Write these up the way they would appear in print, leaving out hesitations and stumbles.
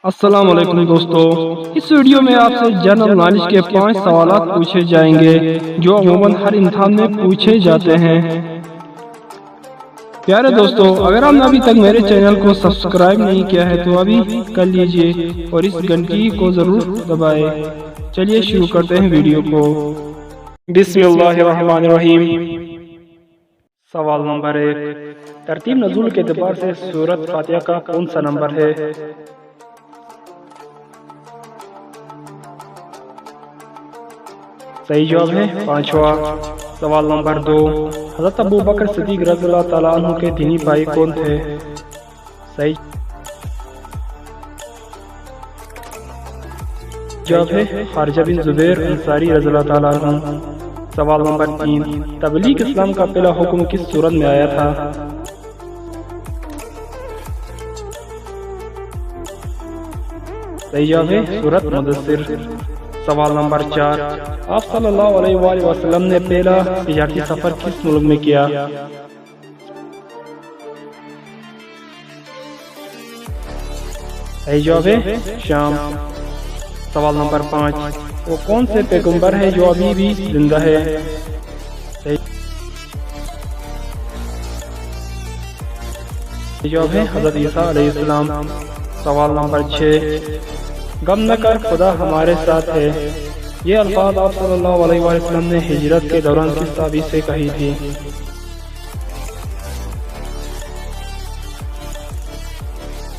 السلام علیکم دوستو، اس ویڈیو میں آپ سے جنرل نالج کے 5 سوالات پوچھے جائیں گے جو عموماً ہر امتحان میں پوچھے جاتے ہیں۔ پیارے دوستو، اگر آپ نے ابھی تک میرے چینل کو سبسکرائب نہیں کیا ہے تو ابھی کر لیجئے اور اس گھنٹی کو ضرور دبائیں۔ چلیے شروع کرتے ہیں ویڈیو کو۔ بسم اللہ الرحمن الرحیم۔ سوال نمبر 1، ترتیب نزول کے اعتبار سے سورۃ فاتحہ کا کون سا نمبر ہے؟ صحیح جواب ہے 5واں۔ سوال نمبر 2، حضرت ابوبکر صدیق رضی اللہ تعالیٰ عنہ کے دینی بھائی کون تھے؟ صحیح جواب ہے خارجہ بن زبیر انصاری رضی اللہ تعالیٰ عنہ۔ سوال نمبر 3، تبلیغ اسلام کا پہلا حکم کس سورت میں آیا تھا؟ صحیح جواب ہے سورۃ مدثر۔ سوال نمبر 4، آپ صلی اللہ علیہ وآلہ وسلم نے پہلا تجارتی سفر کس ملک میں کیا؟ صحیح جواب ہے شام۔ سوال نمبر 5، وہ کون سے پیغمبر ہے جو ابھی بھی زندہ ہے؟ صحیح جواب ہے حضرت عیسیٰ علیہ السلام۔ سوال نمبر 6، غم نہ کر خدا ہمارے ساتھ ہے، یہ الفاظ آپ صلی اللہ علیہ وآلہ وسلم نے ہجرت کے دوران کس صحابی سے کہی تھی؟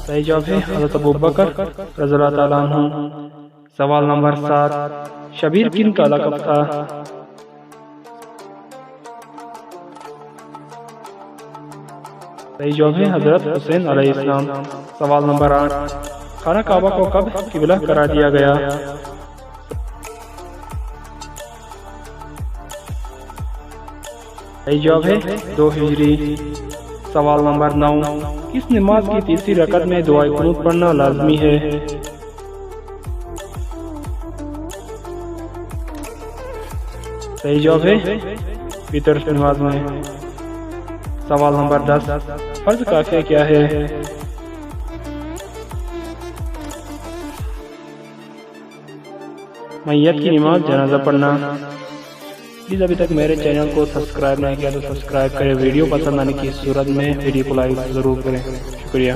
صحیح جواب ہے حضرت ابوبکر رضی اللہ تعالیٰ عنہ۔ سوال نمبر 7، شبیر کن کا لقب تھا؟ صحیح جواب ہے حضرت حسین علیہ السلام۔ سوال نمبر 8، خانہ کعبہ کو کب قبلہ قرار دیا گیا؟ صحیح جواب ہے 2 ہجری۔ سوال نمبر 9، کس نماز کی تیسری رکعت میں دعائے قنوت پڑھنا لازمی ہے؟ صحیح جواب ہے وتر نماز میں۔ سوال نمبر 10، فرض کافیہ کیا ہے؟ میت کی نماز جنازہ پڑھنا۔ پلیز ابھی تک میرے چینل کو سبسکرائب نہیں کیا تو سبسکرائب کریں، ویڈیو پسند آنے کی صورت میں ویڈیو کو لائک ضرور کریں۔ شکریہ۔